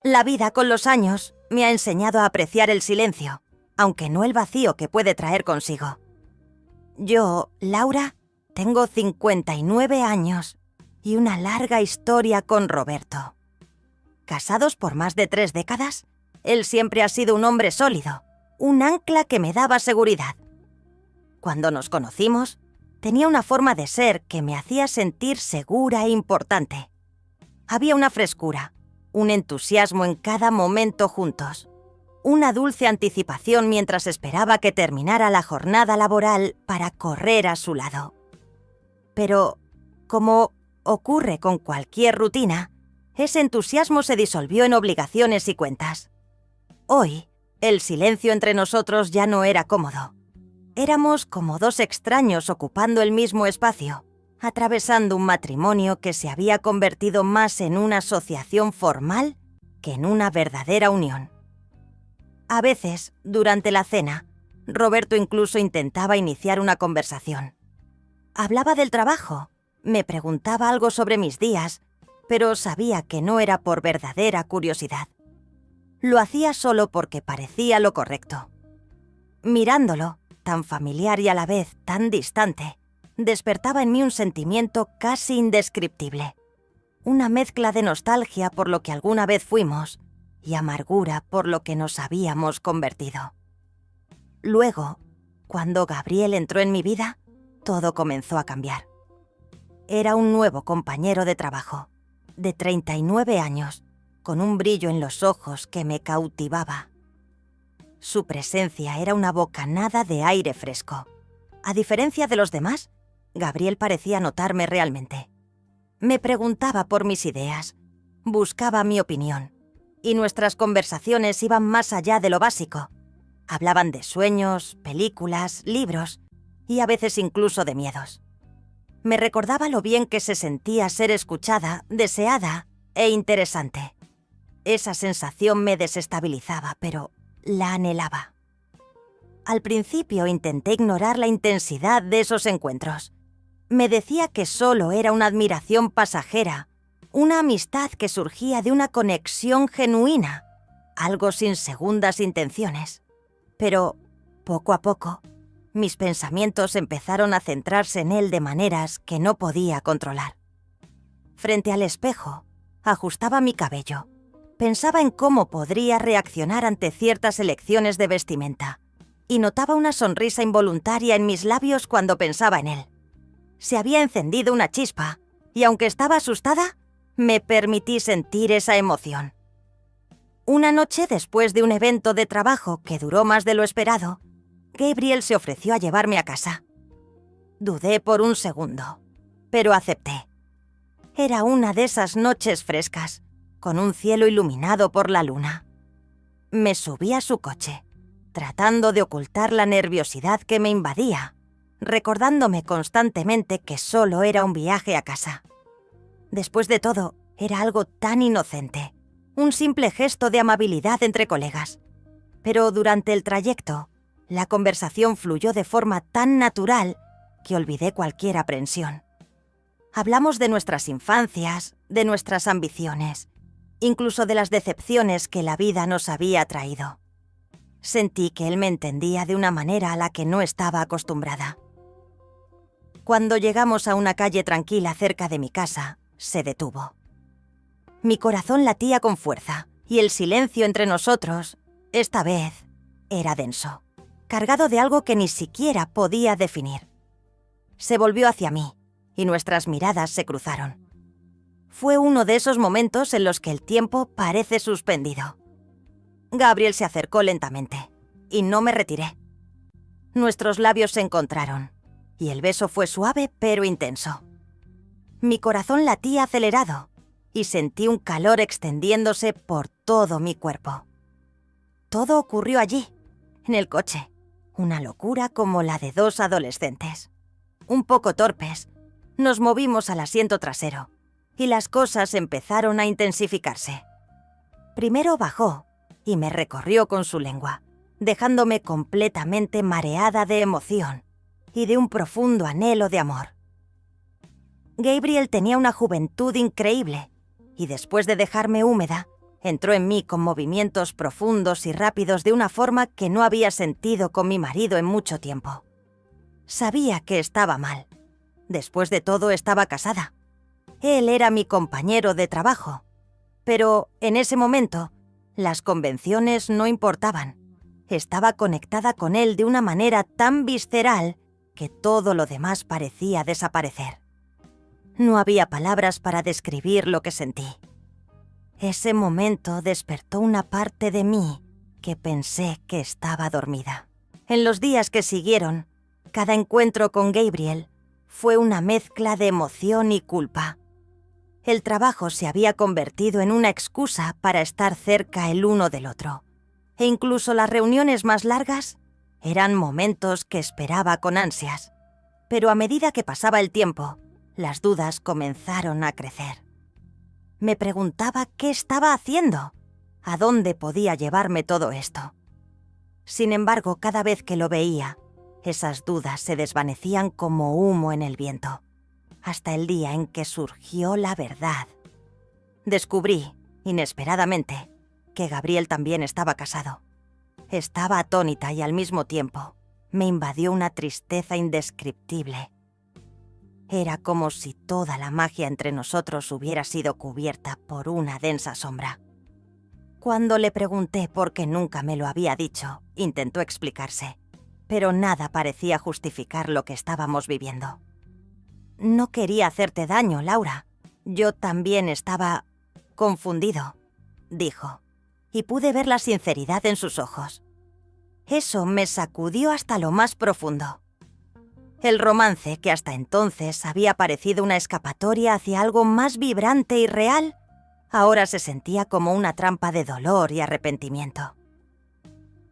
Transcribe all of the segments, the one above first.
La vida con los años me ha enseñado a apreciar el silencio, aunque no el vacío que puede traer consigo. Yo, Laura, tengo 59 años y una larga historia con Roberto. Casados por más de 3 décadas, él siempre ha sido un hombre sólido, un ancla que me daba seguridad. Cuando nos conocimos, tenía una forma de ser que me hacía sentir segura e importante. Había una frescura, un entusiasmo en cada momento juntos, una dulce anticipación mientras esperaba que terminara la jornada laboral para correr a su lado. Pero, como ocurre con cualquier rutina, ese entusiasmo se disolvió en obligaciones y cuentas. Hoy, el silencio entre nosotros ya no era cómodo. Éramos como 2 extraños ocupando el mismo espacio, atravesando un matrimonio que se había convertido más en una asociación formal que en una verdadera unión. A veces, durante la cena, Roberto incluso intentaba iniciar una conversación. Hablaba del trabajo, me preguntaba algo sobre mis días, pero sabía que no era por verdadera curiosidad. Lo hacía solo porque parecía lo correcto. Mirándolo, tan familiar y a la vez tan distante, despertaba en mí un sentimiento casi indescriptible. Una mezcla de nostalgia por lo que alguna vez fuimos y amargura por lo que nos habíamos convertido. Luego, cuando Gabriel entró en mi vida, todo comenzó a cambiar. Era un nuevo compañero de trabajo, de 39 años, con un brillo en los ojos que me cautivaba. Su presencia era una bocanada de aire fresco. A diferencia de los demás, Gabriel parecía notarme realmente. Me preguntaba por mis ideas, buscaba mi opinión, y nuestras conversaciones iban más allá de lo básico. Hablaban de sueños, películas, libros, y a veces incluso de miedos. Me recordaba lo bien que se sentía ser escuchada, deseada e interesante. Esa sensación me desestabilizaba, pero la anhelaba. Al principio intenté ignorar la intensidad de esos encuentros. Me decía que solo era una admiración pasajera, una amistad que surgía de una conexión genuina, algo sin segundas intenciones. Pero, poco a poco, mis pensamientos empezaron a centrarse en él de maneras que no podía controlar. Frente al espejo, ajustaba mi cabello. Pensaba en cómo podría reaccionar ante ciertas elecciones de vestimenta, y notaba una sonrisa involuntaria en mis labios cuando pensaba en él. Se había encendido una chispa, y aunque estaba asustada, me permití sentir esa emoción. Una noche después de un evento de trabajo que duró más de lo esperado, Gabriel se ofreció a llevarme a casa. Dudé por un segundo, pero acepté. Era una de esas noches frescas, con un cielo iluminado por la luna. Me subí a su coche, tratando de ocultar la nerviosidad que me invadía, recordándome constantemente que solo era un viaje a casa. Después de todo, era algo tan inocente, un simple gesto de amabilidad entre colegas. Pero durante el trayecto, la conversación fluyó de forma tan natural que olvidé cualquier aprensión. Hablamos de nuestras infancias, de nuestras ambiciones, incluso de las decepciones que la vida nos había traído. Sentí que él me entendía de una manera a la que no estaba acostumbrada. Cuando llegamos a una calle tranquila cerca de mi casa, se detuvo. Mi corazón latía con fuerza y el silencio entre nosotros, esta vez, era denso, cargado de algo que ni siquiera podía definir. Se volvió hacia mí y nuestras miradas se cruzaron. Fue uno de esos momentos en los que el tiempo parece suspendido. Gabriel se acercó lentamente y no me retiré. Nuestros labios se encontraron y el beso fue suave pero intenso. Mi corazón latía acelerado y sentí un calor extendiéndose por todo mi cuerpo. Todo ocurrió allí, en el coche, una locura como la de 2 adolescentes. Un poco torpes, nos movimos al asiento trasero y las cosas empezaron a intensificarse. Primero bajó y me recorrió con su lengua, dejándome completamente mareada de emoción y de un profundo anhelo de amor. Gabriel tenía una juventud increíble y después de dejarme húmeda, Entró en mí con movimientos profundos y rápidos de una forma que no había sentido con mi marido en mucho tiempo. Sabía que estaba mal. Después de todo, estaba casada. Él era mi compañero de trabajo. Pero en ese momento, las convenciones no importaban. Estaba conectada con él de una manera tan visceral que todo lo demás parecía desaparecer. No había palabras para describir lo que sentí. Ese momento despertó una parte de mí que pensé que estaba dormida. En los días que siguieron, cada encuentro con Gabriel fue una mezcla de emoción y culpa. El trabajo se había convertido en una excusa para estar cerca el uno del otro. E incluso las reuniones más largas eran momentos que esperaba con ansias. Pero a medida que pasaba el tiempo, las dudas comenzaron a crecer. Me preguntaba qué estaba haciendo, a dónde podía llevarme todo esto. Sin embargo, cada vez que lo veía, esas dudas se desvanecían como humo en el viento, hasta el día en que surgió la verdad. Descubrí, inesperadamente, que Gabriel también estaba casado. Estaba atónita y al mismo tiempo me invadió una tristeza indescriptible. Era como si toda la magia entre nosotros hubiera sido cubierta por una densa sombra. Cuando le pregunté por qué nunca me lo había dicho, intentó explicarse, pero nada parecía justificar lo que estábamos viviendo. No quería hacerte daño, Laura. Yo también estaba confundido, dijo, y pude ver la sinceridad en sus ojos. Eso me sacudió hasta lo más profundo. El romance, que hasta entonces había parecido una escapatoria hacia algo más vibrante y real, ahora se sentía como una trampa de dolor y arrepentimiento.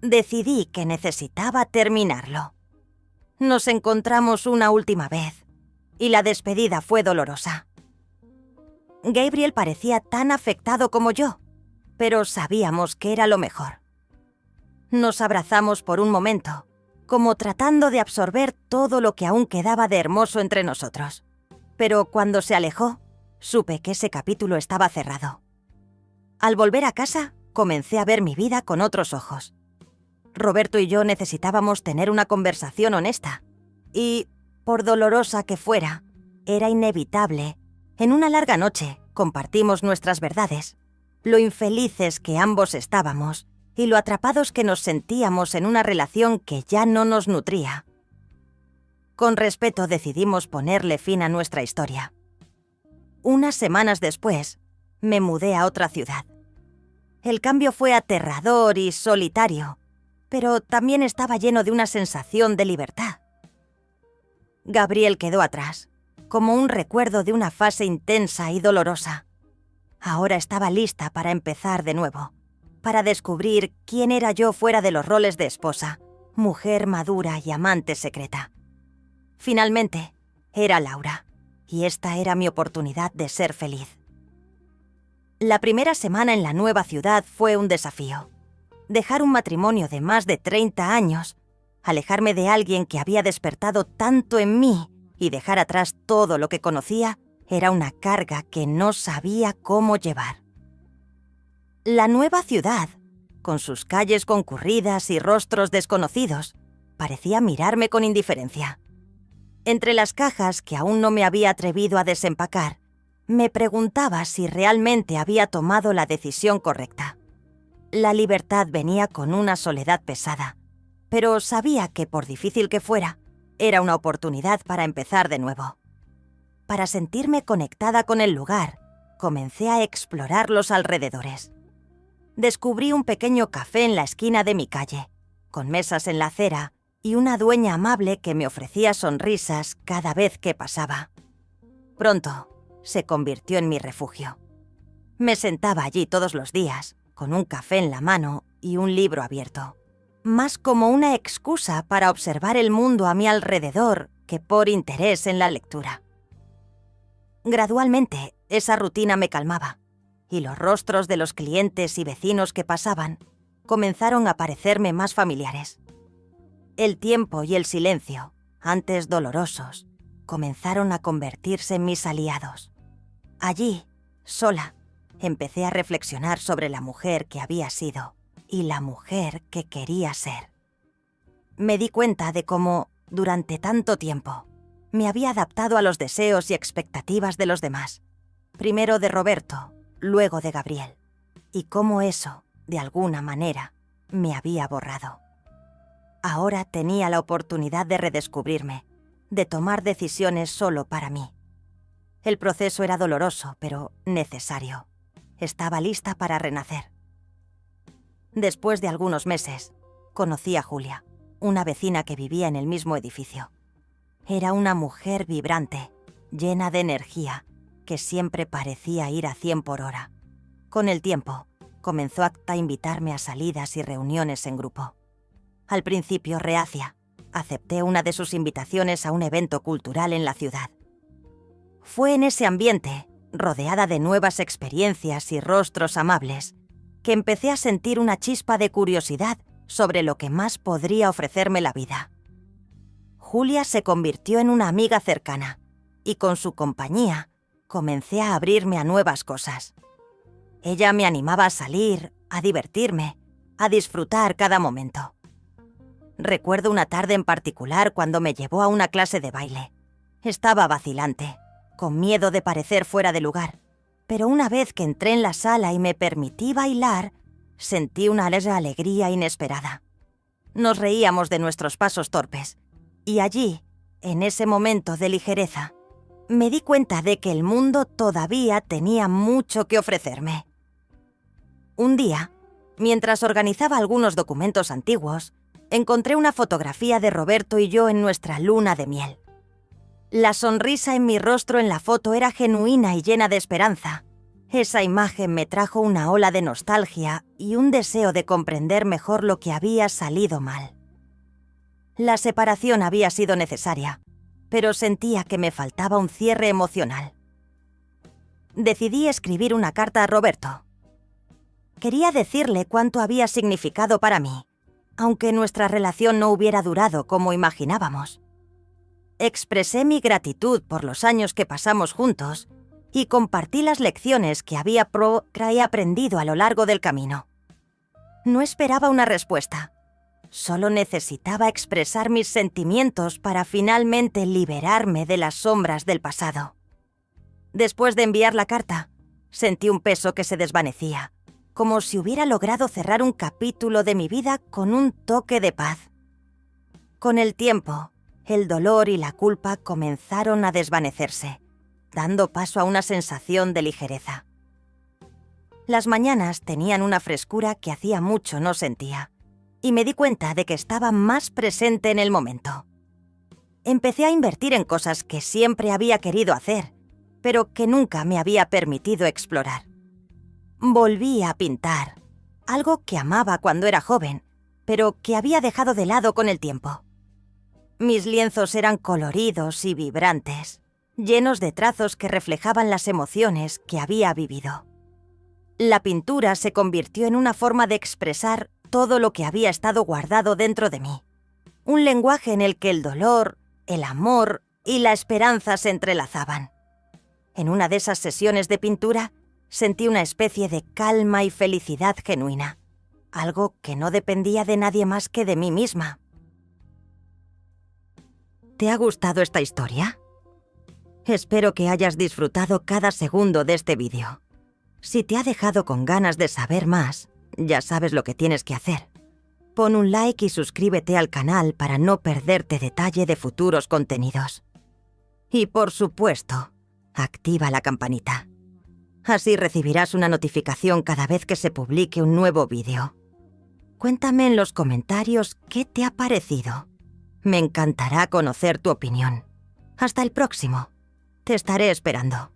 Decidí que necesitaba terminarlo. Nos encontramos una última vez, y la despedida fue dolorosa. Gabriel parecía tan afectado como yo, pero sabíamos que era lo mejor. Nos abrazamos por un momento, como tratando de absorber todo lo que aún quedaba de hermoso entre nosotros. Pero cuando se alejó, supe que ese capítulo estaba cerrado. Al volver a casa, comencé a ver mi vida con otros ojos. Roberto y yo necesitábamos tener una conversación honesta. Y, por dolorosa que fuera, era inevitable. En una larga noche, compartimos nuestras verdades, lo infelices que ambos estábamos y lo atrapados que nos sentíamos en una relación que ya no nos nutría. Con respeto decidimos ponerle fin a nuestra historia. Unas semanas después, me mudé a otra ciudad. El cambio fue aterrador y solitario, pero también estaba lleno de una sensación de libertad. Gabriel quedó atrás, como un recuerdo de una fase intensa y dolorosa. Ahora estaba lista para empezar de nuevo, para descubrir quién era yo fuera de los roles de esposa, mujer madura y amante secreta. Finalmente, era Laura, y esta era mi oportunidad de ser feliz. La primera semana en la nueva ciudad fue un desafío. Dejar un matrimonio de más de 30 años, alejarme de alguien que había despertado tanto en mí y dejar atrás todo lo que conocía, era una carga que no sabía cómo llevar. La nueva ciudad, con sus calles concurridas y rostros desconocidos, parecía mirarme con indiferencia. Entre las cajas que aún no me había atrevido a desempacar, me preguntaba si realmente había tomado la decisión correcta. La libertad venía con una soledad pesada, pero sabía que, por difícil que fuera, era una oportunidad para empezar de nuevo. Para sentirme conectada con el lugar, comencé a explorar los alrededores. Descubrí un pequeño café en la esquina de mi calle, con mesas en la acera y una dueña amable que me ofrecía sonrisas cada vez que pasaba. Pronto, se convirtió en mi refugio. Me sentaba allí todos los días, con un café en la mano y un libro abierto, más como una excusa para observar el mundo a mi alrededor que por interés en la lectura. Gradualmente, esa rutina me calmaba, y los rostros de los clientes y vecinos que pasaban comenzaron a parecerme más familiares. El tiempo y el silencio, antes dolorosos, comenzaron a convertirse en mis aliados. Allí, sola, empecé a reflexionar sobre la mujer que había sido y la mujer que quería ser. Me di cuenta de cómo, durante tanto tiempo, me había adaptado a los deseos y expectativas de los demás. Primero de Roberto, luego de Gabriel. Y cómo eso, de alguna manera, me había borrado. Ahora tenía la oportunidad de redescubrirme, de tomar decisiones solo para mí. El proceso era doloroso, pero necesario. Estaba lista para renacer. Después de algunos meses, conocí a Julia, una vecina que vivía en el mismo edificio. Era una mujer vibrante, llena de energía, que siempre parecía ir a 100 por hora. Con el tiempo, comenzó a invitarme a salidas y reuniones en grupo. Al principio reacia, acepté una de sus invitaciones a un evento cultural en la ciudad. Fue en ese ambiente, rodeada de nuevas experiencias y rostros amables, que empecé a sentir una chispa de curiosidad sobre lo que más podría ofrecerme la vida. Julia se convirtió en una amiga cercana, y con su compañía comencé a abrirme a nuevas cosas. Ella me animaba a salir, a divertirme, a disfrutar cada momento. Recuerdo una tarde en particular cuando me llevó a una clase de baile. Estaba vacilante, con miedo de parecer fuera de lugar, pero una vez que entré en la sala y me permití bailar, sentí una alegría inesperada. Nos reíamos de nuestros pasos torpes, y allí, en ese momento de ligereza, me di cuenta de que el mundo todavía tenía mucho que ofrecerme. Un día, mientras organizaba algunos documentos antiguos, encontré una fotografía de Roberto y yo en nuestra luna de miel. La sonrisa en mi rostro en la foto era genuina y llena de esperanza. Esa imagen me trajo una ola de nostalgia y un deseo de comprender mejor lo que había salido mal. La separación había sido necesaria, pero sentía que me faltaba un cierre emocional. Decidí escribir una carta a Roberto. Quería decirle cuánto había significado para mí, aunque nuestra relación no hubiera durado como imaginábamos. Expresé mi gratitud por los años que pasamos juntos y compartí las lecciones que había aprendido a lo largo del camino. No esperaba una respuesta. Solo necesitaba expresar mis sentimientos para finalmente liberarme de las sombras del pasado. Después de enviar la carta, sentí un peso que se desvanecía, como si hubiera logrado cerrar un capítulo de mi vida con un toque de paz. Con el tiempo, el dolor y la culpa comenzaron a desvanecerse, dando paso a una sensación de ligereza. Las mañanas tenían una frescura que hacía mucho no sentía, y me di cuenta de que estaba más presente en el momento. Empecé a invertir en cosas que siempre había querido hacer, pero que nunca me había permitido explorar. Volví a pintar, algo que amaba cuando era joven, pero que había dejado de lado con el tiempo. Mis lienzos eran coloridos y vibrantes, llenos de trazos que reflejaban las emociones que había vivido. La pintura se convirtió en una forma de expresar todo lo que había estado guardado dentro de mí. Un lenguaje en el que el dolor, el amor y la esperanza se entrelazaban. En una de esas sesiones de pintura, sentí una especie de calma y felicidad genuina, algo que no dependía de nadie más que de mí misma. ¿Te ha gustado esta historia? Espero que hayas disfrutado cada segundo de este vídeo. Si te ha dejado con ganas de saber más, ya sabes lo que tienes que hacer. Pon un like y suscríbete al canal para no perderte detalle de futuros contenidos. Y por supuesto, activa la campanita. Así recibirás una notificación cada vez que se publique un nuevo vídeo. Cuéntame en los comentarios qué te ha parecido. Me encantará conocer tu opinión. Hasta el próximo. Te estaré esperando.